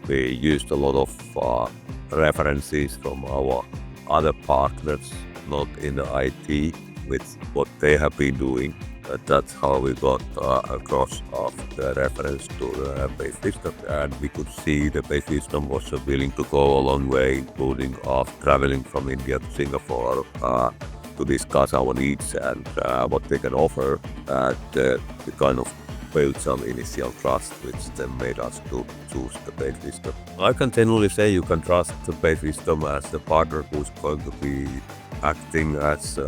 We used a lot of references from our other partners, not in the IT, with what they have been doing. That's how we got across of the reference to the base system, and we could see the base system was willing to go a long way, including of traveling from India to Singapore to discuss our needs and what they can offer. And we kind of built some initial trust, which then made us to choose the base system. I can generally say you can trust the base system as a partner who's going to be acting as in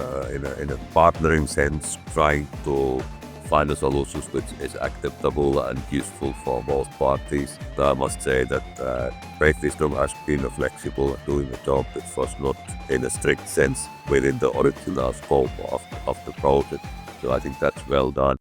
a partnering sense, trying to find a solutions which is acceptable and useful for both parties. I must say that base system has been flexible at doing the job. It was not in a strict sense within the original scope of the project. So I think that's well done.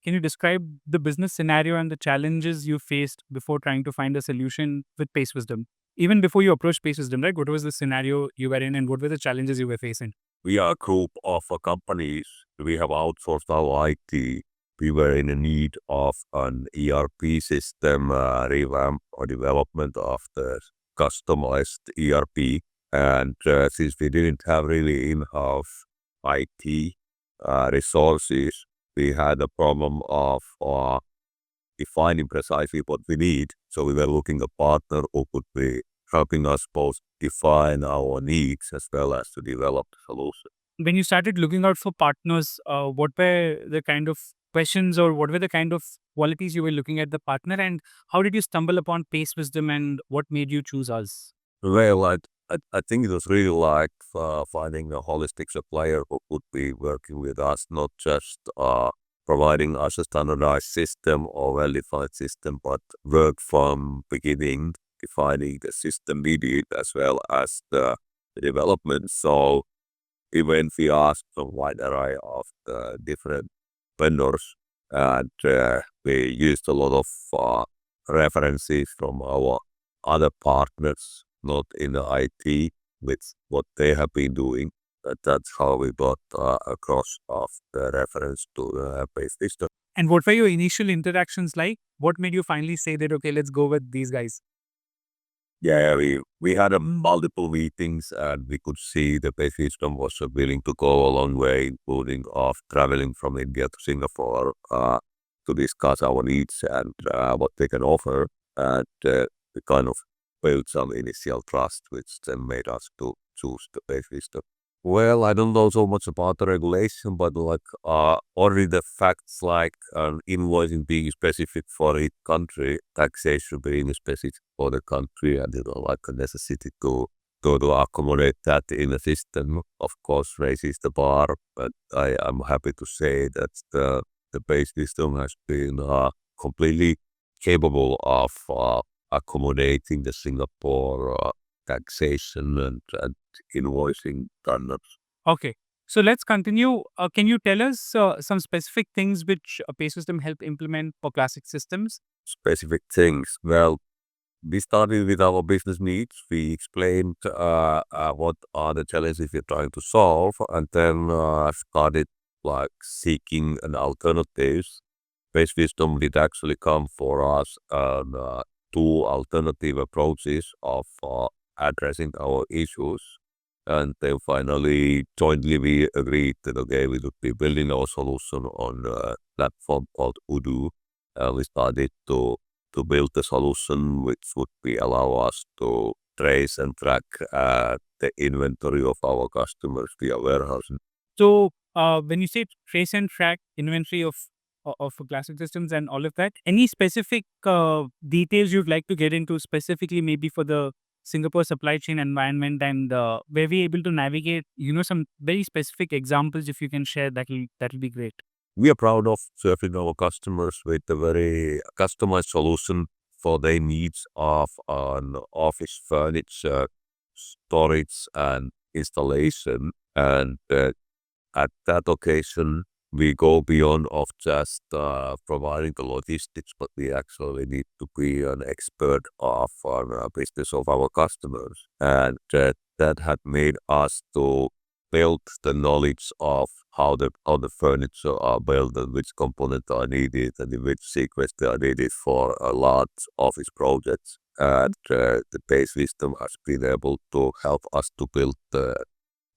Can you describe the business scenario and the challenges you faced before trying to find a solution with Pace Wisdom? Even before you approached Pace Wisdom, right? What was the scenario you were in and what were the challenges you were facing? We are a group of companies. We have outsourced our IT. We were in need of an ERP system revamp or development of the customized ERP. And since we didn't have really in-house IT resources, we had a problem of defining precisely what we need. So we were looking a partner who could be helping us both define our needs as well as to develop the solution. When you started looking out for partners, what were the kind of questions or what were the kind of qualities you were looking at the partner, and how did you stumble upon Pace Wisdom and what made you choose us? Well, I think it was really like finding a holistic supplier who could be working with us, not just providing us a standardized system or well-defined system, but work from beginning, defining the system needed as well as the development. So even we asked a wide array of different vendors, and we used a lot of references from our other partners, not in the IT, with what they have been doing. That's how we got across of the reference to the base system. And what were your initial interactions like? What made you finally say that, okay, let's go with these guys? Yeah, we had a multiple meetings, and we could see the base system was willing to go a long way, including of traveling from India to Singapore to discuss our needs and what they can offer. And we kind of built some initial trust, which then made us to choose the base system. Well, I don't know so much about the regulation, but like already the facts like invoicing being specific for each country, taxation being specific for the country, and like a necessity to accommodate that in a system, of course, raises the bar. But I am happy to say that the base system has been completely capable of accommodating the Singapore taxation and invoicing standards. Okay. So let's continue. Can you tell us some specific things which a pay system help implement for classic systems? Specific things. Well, we started with our business needs. We explained what are the challenges we're trying to solve, and then started like seeking an alternatives. Base wisdom did actually come for us and two alternative approaches of addressing our issues. And then finally, jointly we agreed that, okay, we would be building our solution on a platform called Udo. We started to build a solution which would be allow us to trace and track the inventory of our customers via warehousing. So when you say trace and track inventory of classic systems and all of that, any specific details you'd like to get into specifically maybe for the Singapore supply chain environment and were we able to navigate, some very specific examples if you can share that'll be great. We are proud of serving our customers with a very customized solution for their needs of an office furniture, storage, and installation. And at that occasion, we go beyond of just providing the logistics, but we actually need to be an expert of our business of our customers. And that had made us to build the knowledge of how the furniture are built and which components are needed and in which sequence they are needed for a large office projects. And the base wisdom has been able to help us to build the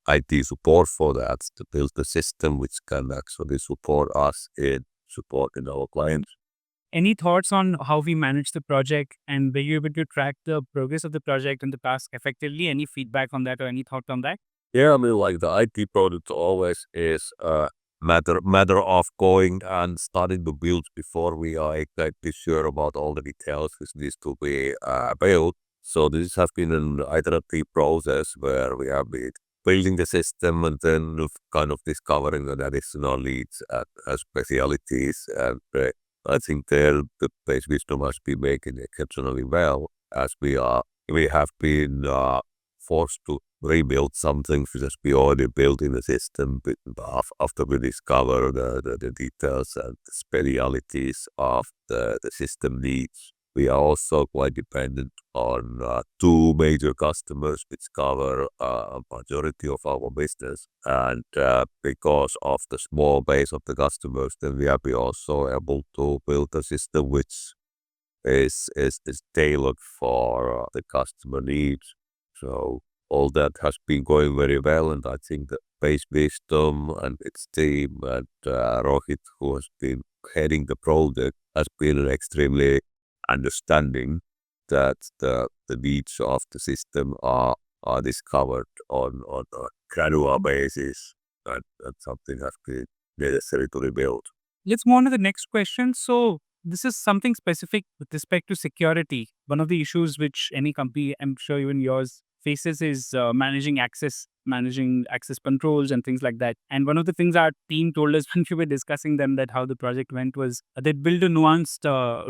IT support for that, to build the system which can actually support us in supporting our clients. Any thoughts on how we manage the project, and were you able to track the progress of the project and the task effectively? Any feedback on that or any thought on that? Yeah, I mean, like the IT product always is a matter of going and starting to build before we are exactly sure about all the details which needs to be built. So this has been an iterative process where we have been building the system and then kind of discovering the additional needs and specialities. And I think there the base wisdom has been making exceptionally well as we have been forced to rebuild something which has been already built in the system after we discover the details and the specialities of the system needs. We are also quite dependent on two major customers which cover a majority of our business. And because of the small base of the customers, then we have been also able to build a system which is tailored for the customer needs. So all that has been going very well, and I think that Base Wisdom and its team and Rohit, who has been heading the project, has been extremely understanding that the needs of the system are discovered on a gradual basis, and something has been necessary to rebuild. Let's move on to the next question. So, this is something specific with respect to security. One of the issues which any company, I'm sure even yours, faces is managing access controls and things like that. And one of the things our team told us when we were discussing them that how the project went was they build a nuanced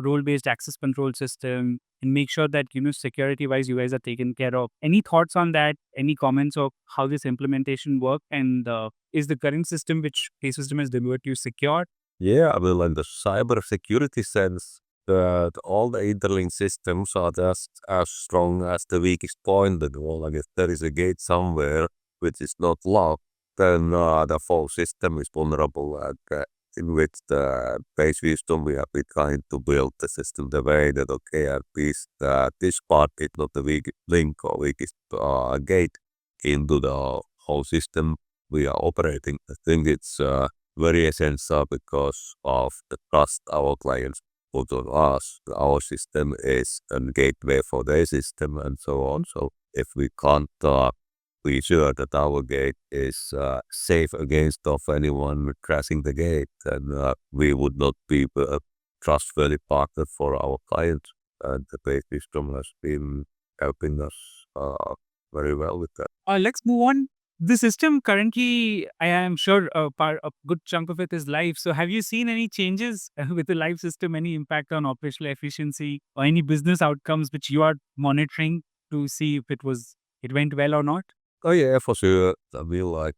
role-based access control system and make sure that security-wise you guys are taken care of. Any thoughts on that? Any comments of how this implementation worked? And is the current system which Case System has delivered to you secure? Yeah, I mean, in the cyber security sense, that all the interlinked systems are just as strong as the weakest point. And well, like if there is a gate somewhere which is not locked, then the whole system is vulnerable. And in which the base wisdom we have been trying to build the system the way that okay, at least this part is not the weakest link or weakest gate into the whole system we are operating. I think it's very essential because of the trust our clients put on us. Our system is a gateway for their system and so on. So if we can't be sure that our gate is safe against of anyone crashing the gate, then we would not be a trustworthy partner for our clients. And the base system has been helping us very well with that. Let's move on. The system currently, I am sure a good chunk of it is live. So, have you seen any changes with the live system? Any impact on operational efficiency or any business outcomes which you are monitoring to see if it went well or not? Oh yeah, for sure. I mean, like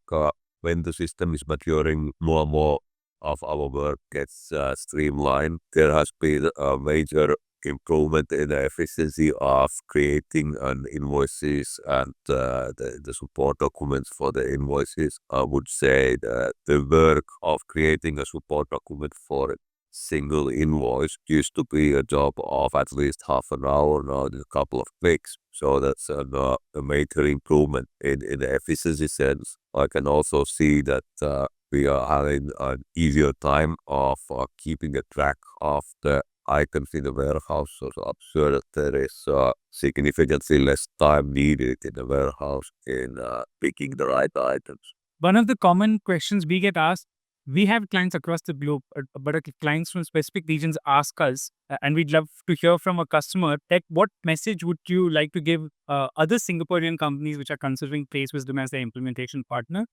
when the system is maturing, more and more of our work gets streamlined. There has been a major improvement in the efficiency of creating an invoices and the support documents for the invoices. I would say that the work of creating a support document for a single invoice used to be a job of at least half an hour, now in a couple of clicks. So that's a major improvement in the efficiency sense. I can also see that we are having an easier time of keeping a track of the items in the warehouse. So I'm sure that there is significantly less time needed in the warehouse in picking the right items. One of the common questions we get asked, we have clients across the globe, but clients from specific regions ask us, and we'd love to hear from a customer that what message would you like to give other Singaporean companies which are considering Place Wisdom as their implementation partner?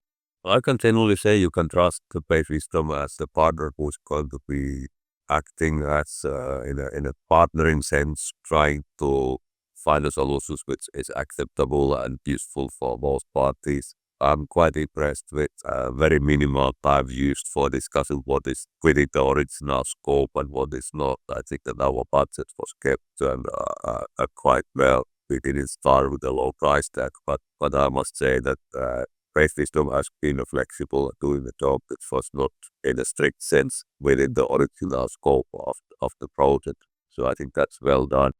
I can generally say you can trust the Pay Wisdom as the partner who's going to be acting as in a partnering sense, trying to find a solutions which is acceptable and useful for both parties. I'm quite impressed with very minimal time used for discussing what is within the original scope and what is not. I think that our budget was kept and quite well. We didn't start with a low price tag, but I must say that Trade system has been flexible and doing the job that was not in a strict sense within the original scope of the project. So I think that's well done.